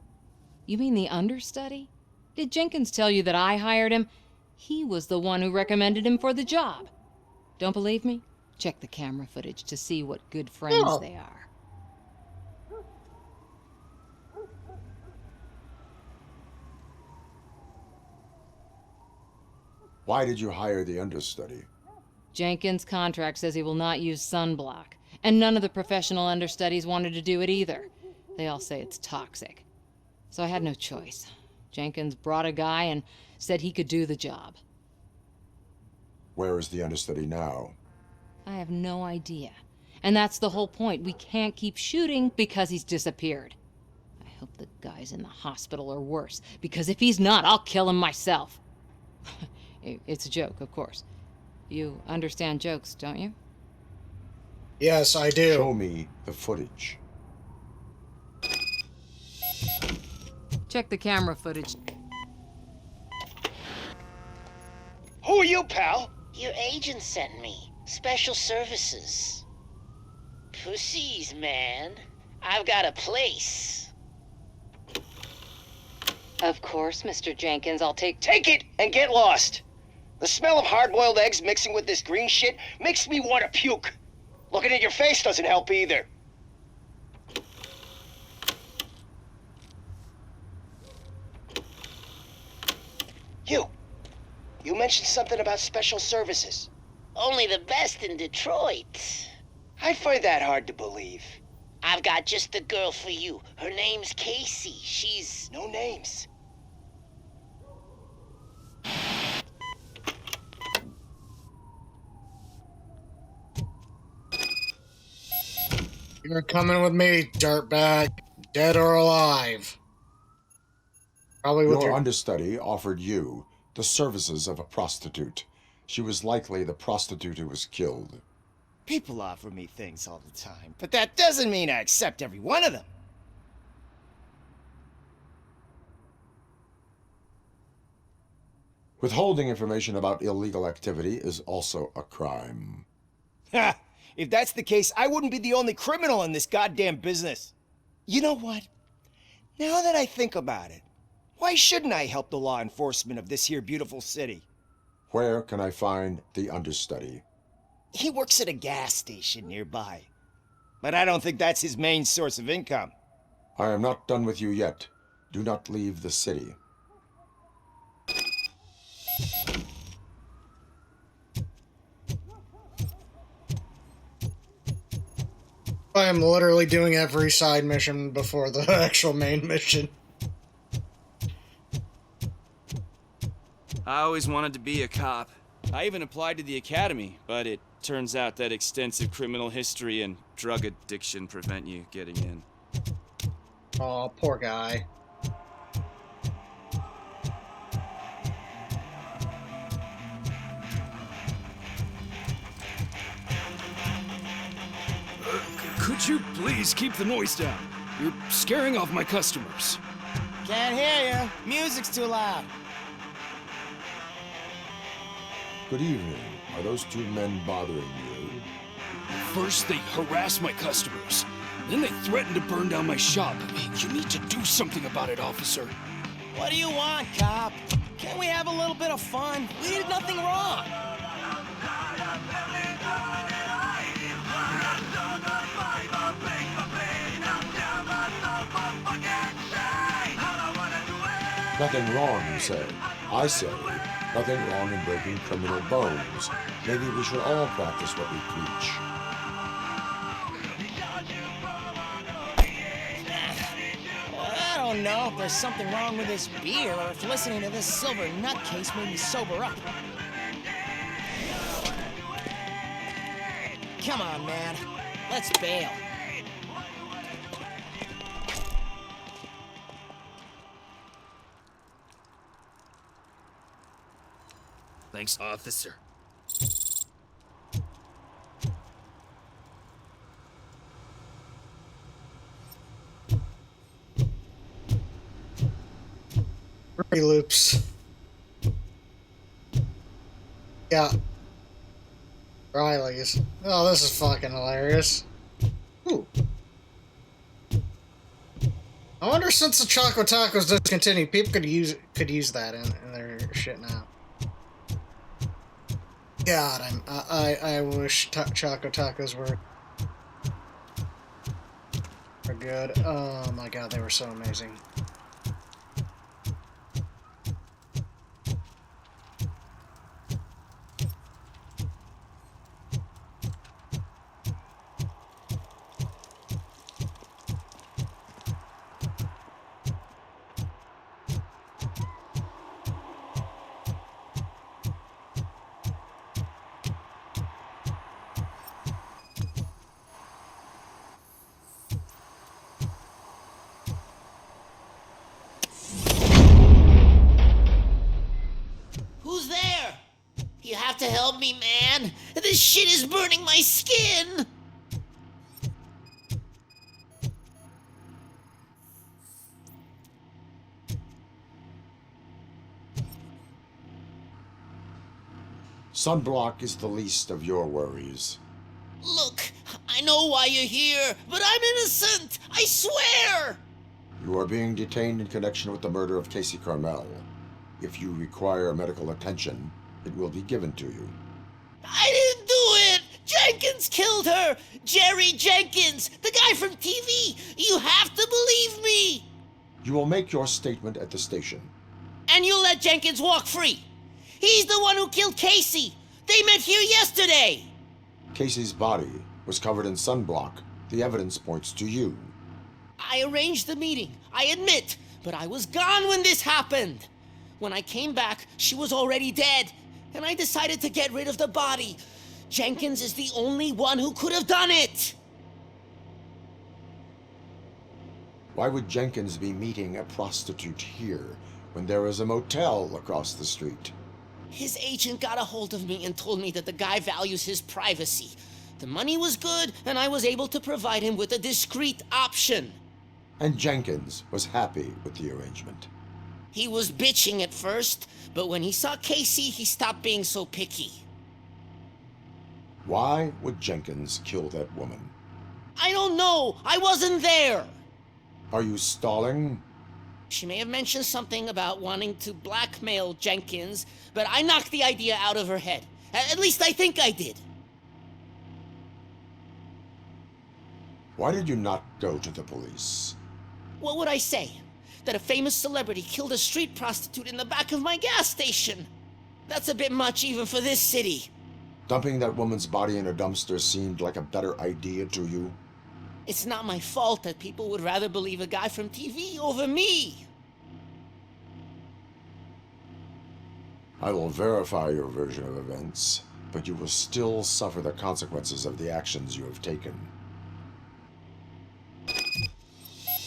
O: You mean the understudy? Did Jenkins tell you that I hired him? He was the one who recommended him for the job. Don't believe me? Check the camera footage to see what good friends they are.
D: Why did you hire the understudy?
O: Jenkins' contract says he will not use sunblock, and none of the professional understudies wanted to do it either. They all say it's toxic. So I had no choice. Jenkins brought a guy and said he could do the job.
D: Where is the understudy now?
O: I have no idea. And that's the whole point. We can't keep shooting because he's disappeared. I hope the guy's in the hospital or worse, because if he's not, I'll kill him myself. It's a joke, of course. You understand jokes, don't you?
C: Yes, I do.
D: Show me the footage.
O: Check the camera footage.
U: Who are you, pal?
A: Your agent sent me. Special services. Pussies, man. I've got a place.
O: Of course, Mr. Jenkins, I'll take
U: it and get lost. The smell of hard-boiled eggs mixing with this green shit makes me want to puke. Looking at your face doesn't help either. You mentioned something about special services.
A: Only the best in Detroit.
U: I find that hard to believe.
A: I've got just the girl for you. Her name's Casey. She's...
U: No names.
C: You're coming with me, dirtbag. Dead or alive. Probably with
D: your understudy offered you the services of a prostitute. She was likely the prostitute who was killed.
U: People offer me things all the time, but that doesn't mean I accept every one of them.
D: Withholding information about illegal activity is also a crime.
U: Ha! If that's the case, I wouldn't be the only criminal in this goddamn business. You know what? Now that I think about it, why shouldn't I help the law enforcement of this here beautiful city?
D: Where can I find the understudy?
U: He works at a gas station nearby. But I don't think that's his main source of income.
D: I am not done with you yet. Do not leave the city.
C: I am literally doing every side mission before the actual main mission.
F: I always wanted to be a cop. I even applied to the academy, but it turns out that extensive criminal history and drug addiction prevent you getting in.
C: Aw, poor guy.
F: Could
T: Would you please keep the noise down? You're scaring off my customers.
K: Can't hear you. Music's too loud.
D: Good evening. Are those two men bothering you?
T: First, they harass my customers. Then they threaten to burn down my shop. You need to do something about it, officer.
K: What do you want, cop? Can't we have a little bit of fun? We did nothing wrong.
D: Nothing wrong, you say. I say, nothing wrong in breaking criminal bones. Maybe we should all practice what we preach.
K: I don't know if there's something wrong with this beer or if listening to this silver nutcase made me sober up. Come on, man. Let's bail.
T: Thanks, officer.
C: Loops. Yeah. Riley's. Oh, this is fucking hilarious. Ooh. I wonder, since the Choco Tacos discontinued, people could use that in their shit now. God, I wish Choco Tacos were good. Oh my god, they were so amazing.
A: Who's there? You have to help me, man. This shit is burning my skin.
D: Sunblock is the least of your worries.
A: Look, I know why you're here, but I'm innocent. I swear.
D: You are being detained in connection with the murder of Casey Carmel. If you require medical attention, it will be given to you.
A: I didn't do it. Jenkins killed her. Jerry Jenkins, the guy from TV. You have to believe me.
D: You will make your statement at the station.
A: And you'll let Jenkins walk free. He's the one who killed Casey. They met here yesterday.
D: Casey's body was covered in sunblock. The evidence points to you.
A: I arranged the meeting, I admit, but I was gone when this happened. When I came back, she was already dead, and I decided to get rid of the body. Jenkins is the only one who could have done it.
D: Why would Jenkins be meeting a prostitute here when there is a motel across the street?
A: His agent got a hold of me and told me that the guy values his privacy. The money was good, and I was able to provide him with a discreet option.
D: And Jenkins was happy with the arrangement.
A: He was bitching at first, but when he saw Casey, he stopped being so picky.
D: Why would Jenkins kill that woman?
A: I don't know. I wasn't there.
D: Are you stalling?
A: She may have mentioned something about wanting to blackmail Jenkins, but I knocked the idea out of her head. At least I think I did.
D: Why did you not go to the police?
A: What would I say? That a famous celebrity killed a street prostitute in the back of my gas station? That's a bit much even for this city.
D: Dumping that woman's body in a dumpster seemed like a better idea to you?
A: It's not my fault that people would rather believe a guy from TV over me.
D: I will verify your version of events, but you will still suffer the consequences of the actions you have taken.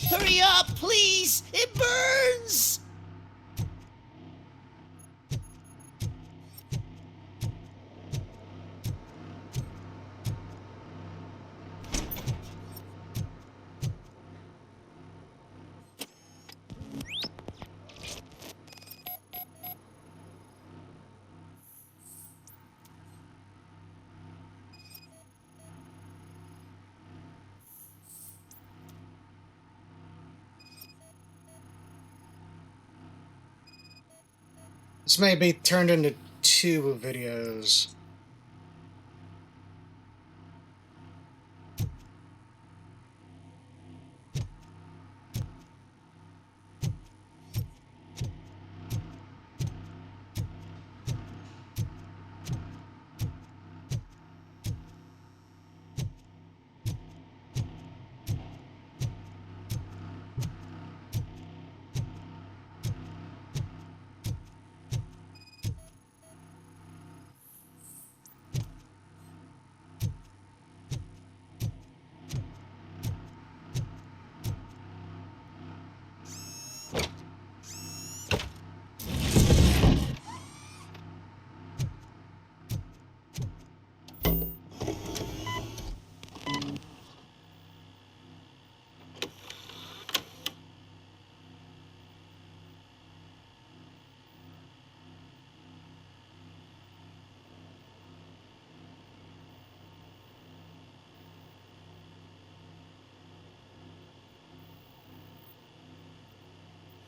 A: Hurry up, please! It burns!
C: This may be turned into 2 videos.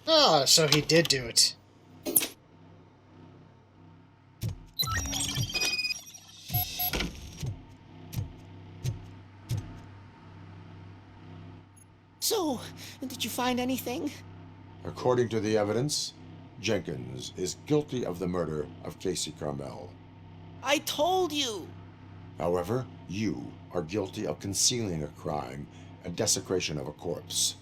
C: Ah, so he did do it.
A: So, did you find anything?
D: According to the evidence, Jenkins is guilty of the murder of Casey Carmel.
A: I told you!
D: However, you are guilty of concealing a crime and desecration of a corpse.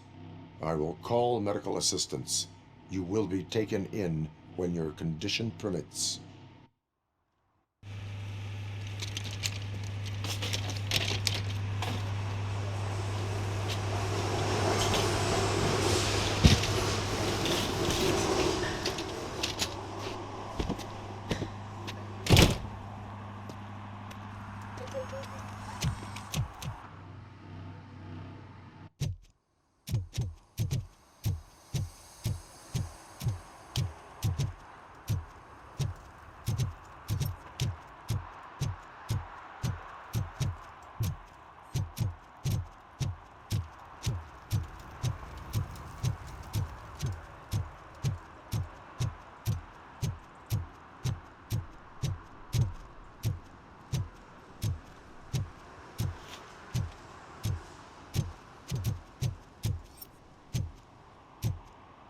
D: I will call medical assistance. You will be taken in when your condition permits.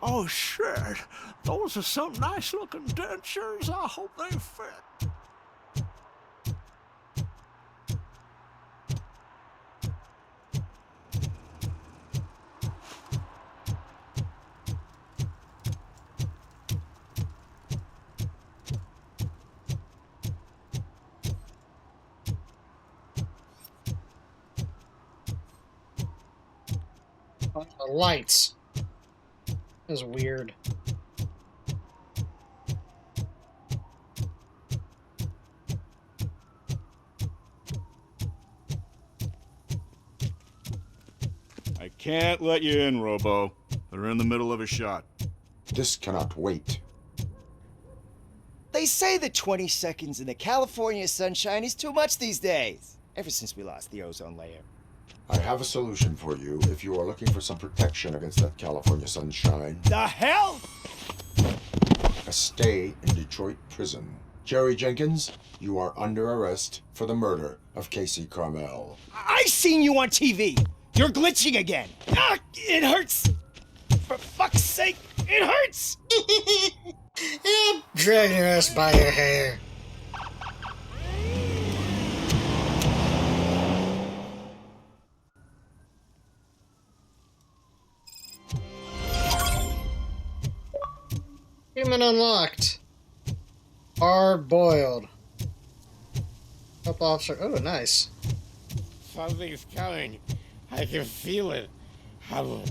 S: Oh, shit. Those are some nice-looking dentures. I hope they fit.
C: The lights. That was weird.
R: I can't let you in, Robo. They're in the middle of a shot.
D: This cannot wait.
U: They say the 20 seconds in the California sunshine is too much these days. Ever since we lost the ozone layer.
D: I have a solution for you if you are looking for some protection against that California sunshine.
U: The hell?
D: A stay in Detroit prison. Jerry Jenkins, you are under arrest for the murder of Casey Carmel.
U: I seen you on TV. You're glitching again. Ah, it hurts. For fuck's sake, it hurts.
C: Dragging your ass by your hair. Human unlocked. Hard boiled. Up officer. Oh, nice.
K: Something's coming. I can feel it. Hum.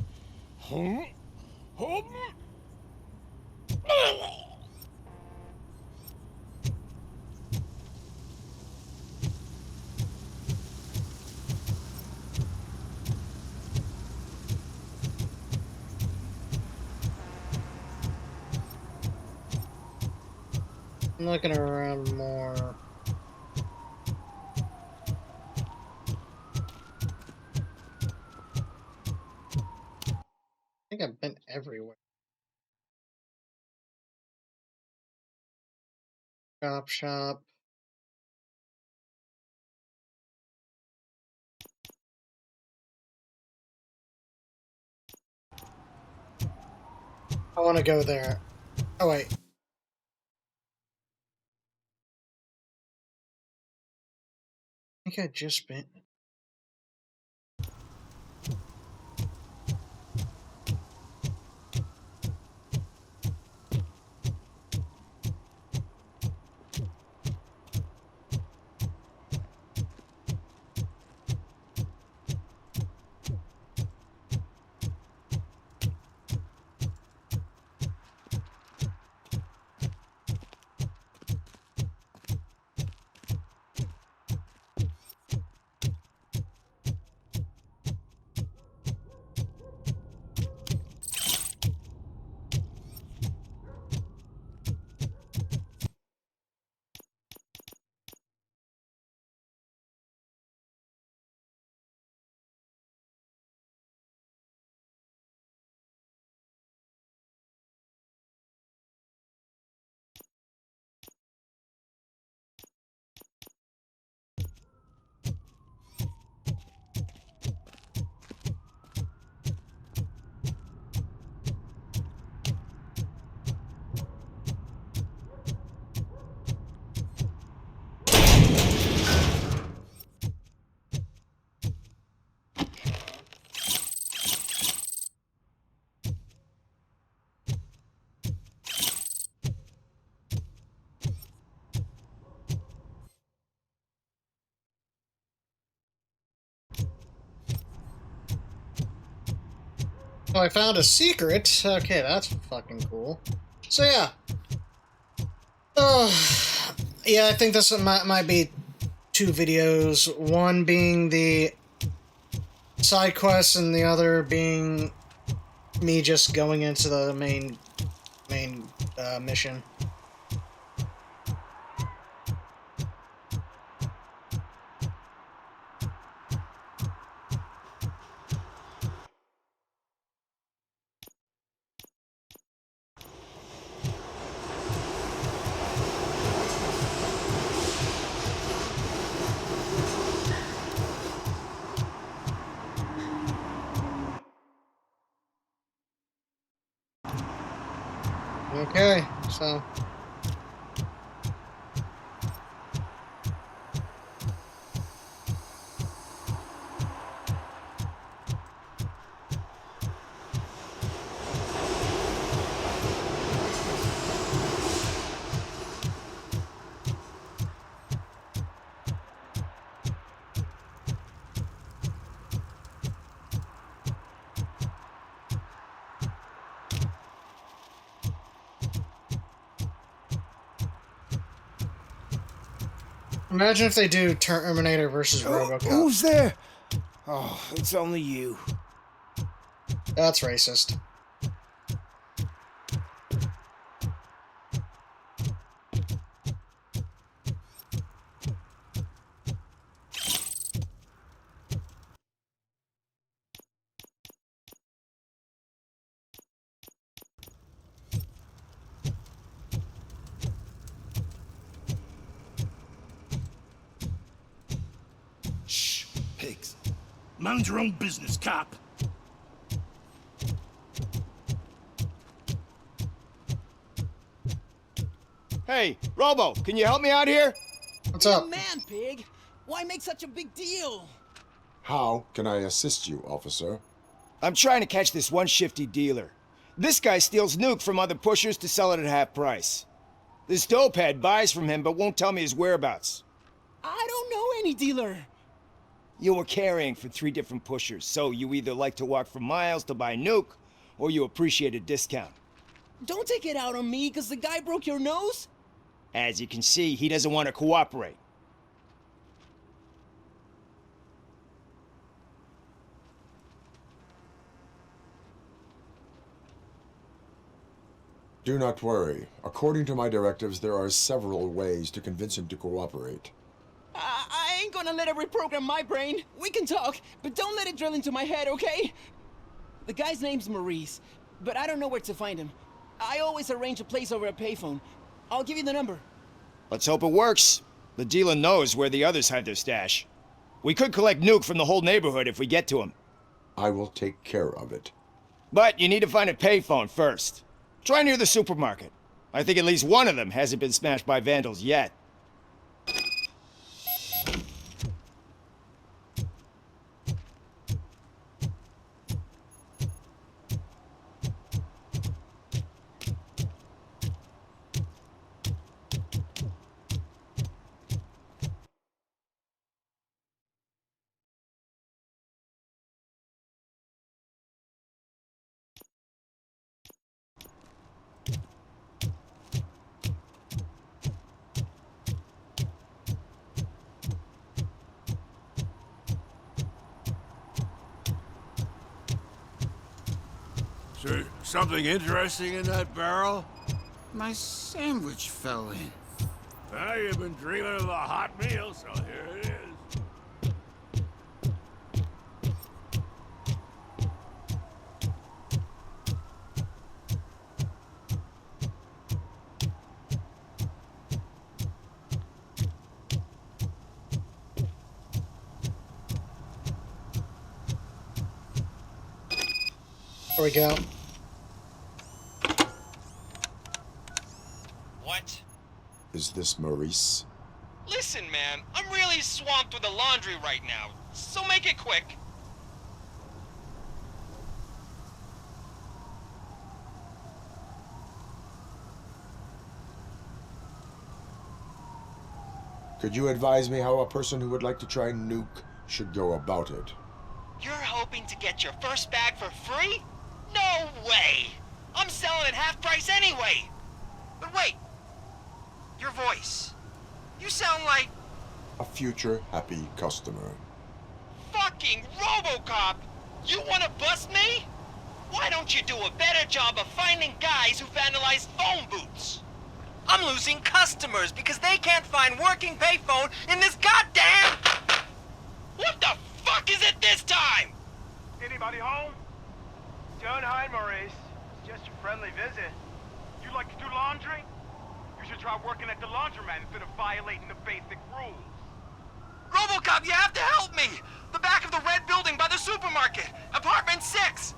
C: I'm looking around more. I think I've been everywhere. Shop. I want to go there. Oh, wait. I think I just been... Oh, I found a secret. Okay, that's fucking cool. So yeah. Yeah, I think this might be 2 videos. One being the side quest, and the other being me just going into the main mission. Okay, so... Imagine if they do Terminator versus Robocop.
K: Who's there? Oh, it's only you.
C: That's racist.
S: Shh, pigs. Mind your own business, cop.
B: Hey, Robo, can you help me out here?
C: What's up?
U: Man, pig. Why make such a big deal?
D: How can I assist you, officer?
B: I'm trying to catch this one shifty dealer. This guy steals nuke from other pushers to sell it at half price. This dopehead buys from him but won't tell me his whereabouts.
U: I don't know any dealer.
B: You were carrying for 3 different pushers, so you either like to walk for miles to buy nuke, or you appreciate a discount.
U: Don't take it out on me, because the guy broke your nose?
B: As you can see, he doesn't want to cooperate.
D: Do not worry. According to my directives, there are several ways to convince him to cooperate.
U: I ain't gonna let it reprogram my brain. We can talk, but don't let it drill into my head, okay? The guy's name's Maurice, but I don't know where to find him. I always arrange a place over a payphone. I'll give you the number.
B: Let's hope it works. The dealer knows where the others hide their stash. We could collect Nuke from the whole neighborhood if we get to him.
D: I will take care of it.
B: But you need to find a payphone first. Try near the supermarket. I think at least one of them hasn't been smashed by vandals yet.
T: See, something interesting in that barrel?
K: My sandwich fell in.
T: Well, you've been dreaming of a hot meal, so here it is.
C: There we go.
P: What?
D: Is this Maurice?
N: Listen, man, I'm really swamped with the laundry right now, so make it quick.
D: Could you advise me how a person who would like to try Nuke should go about it?
N: You're hoping to get your first bag for free? No way! I'm selling at half price anyway!
P: But wait! Your voice. You sound like...
D: A future happy customer.
N: Fucking Robocop! You wanna bust me? Why don't you do a better job of finding guys who vandalize phone booths? I'm losing customers because they can't find working payphone in this goddamn... What the fuck is it this time?
E: Anybody home? Don't hide, Maurice. It's just a friendly visit. You like to do laundry? You should try working at the laundromat instead of violating the basic rules.
N: Robocop, you have to help me! The back of the red building by the supermarket, apartment 6.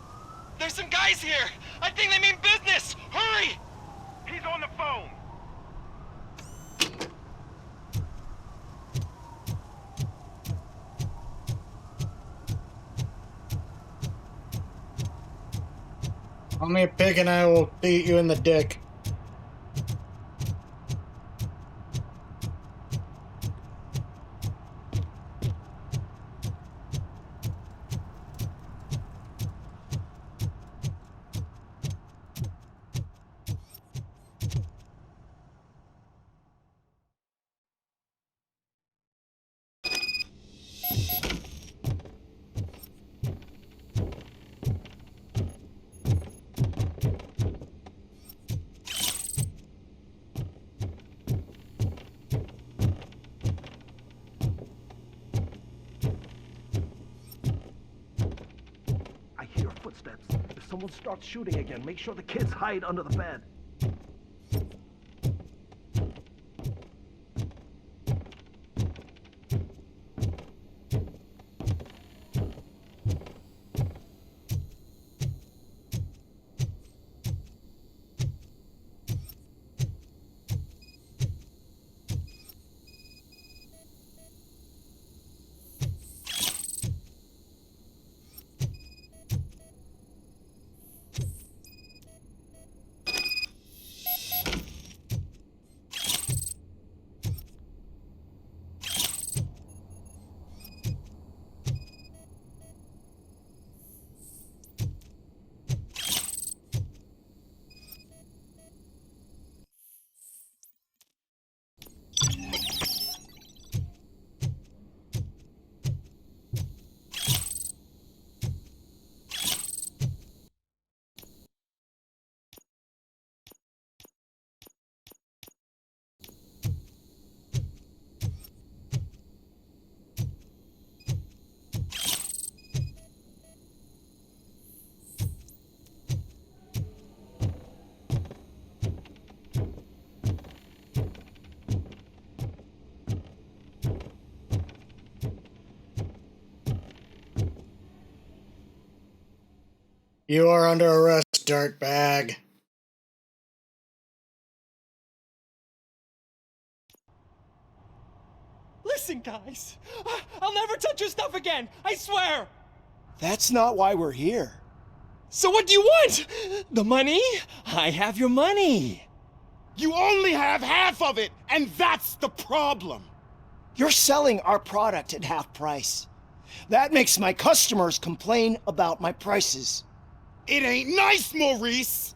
N: There's some guys here. I think they mean business. Hurry!
E: He's on the phone.
C: Call me a pig and I will beat you in the dick.
E: I hear footsteps. If someone starts shooting again, make sure the kids hide under the bed.
C: You are under arrest, dirtbag.
N: Listen, guys. I'll never touch your stuff again. I swear.
B: That's not why we're here.
N: So what do you want? The money? I have your money.
J: You only have half of it, and that's the problem.
U: You're selling our product at half price. That makes my customers complain about my prices.
J: It ain't nice, Maurice!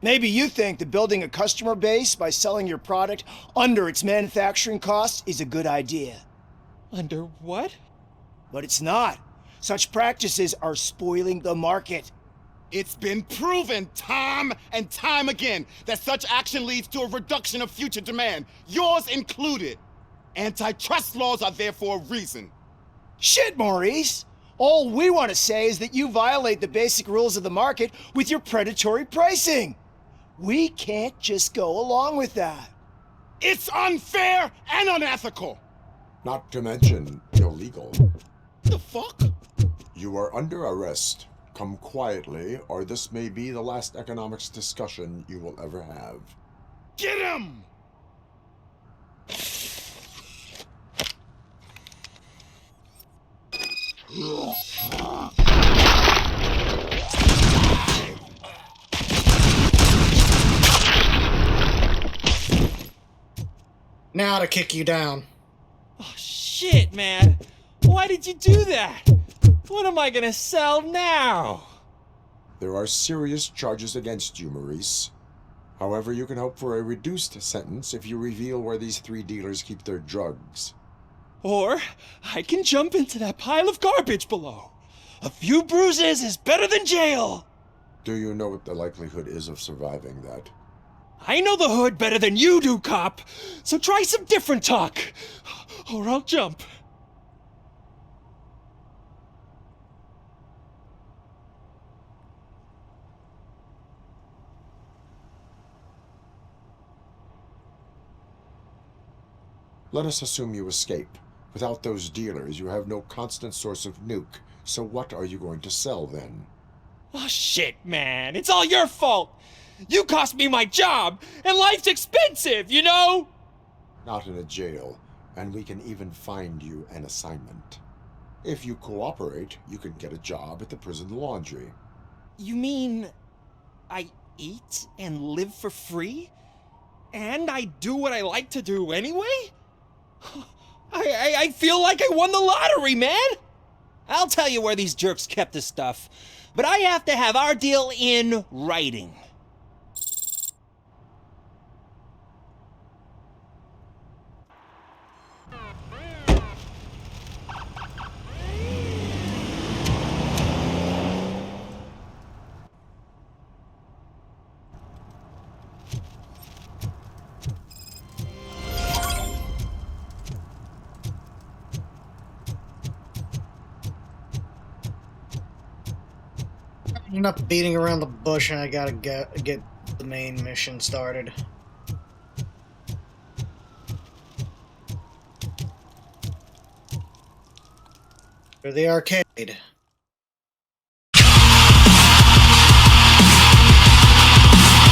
U: Maybe you think that building a customer base by selling your product under its manufacturing costs is a good idea.
N: Under what?
U: But it's not. Such practices are spoiling the market.
J: It's been proven time and time again that such action leads to a reduction of future demand, yours included. Antitrust laws are there for a reason.
U: Shit, Maurice! All we want to say is that you violate the basic rules of the market with your predatory pricing. We can't just go along with that.
J: It's unfair and unethical!
D: Not to mention illegal.
J: The fuck?
D: You are under arrest. Come quietly, or this may be the last economics discussion you will ever have.
J: Get him!
C: Now to kick you down.
N: Oh, shit, man. Why did you do that? What am I gonna sell now?
D: There are serious charges against you, Maurice. However, you can hope for a reduced sentence if you reveal where these 3 dealers keep their drugs.
N: Or I can jump into that pile of garbage below. A few bruises is better than jail.
D: Do you know what the likelihood is of surviving that?
N: I know the hood better than you do, cop. So try some different talk, or I'll jump.
D: Let us assume you escape. Without those dealers, you have no constant source of nuke. So what are you going to sell then?
N: Oh, shit, man. It's all your fault. You cost me my job, and life's expensive, you know?
D: Not in a jail, and we can even find you an assignment. If you cooperate, you can get a job at the prison laundry.
N: You mean I eat and live for free? And I do what I like to do anyway? I feel like I won the lottery, man! I'll tell you where these jerks kept the stuff, but I have to have our deal in writing.
C: Enough beating around the bush, and I gotta get the main mission started. For the arcade.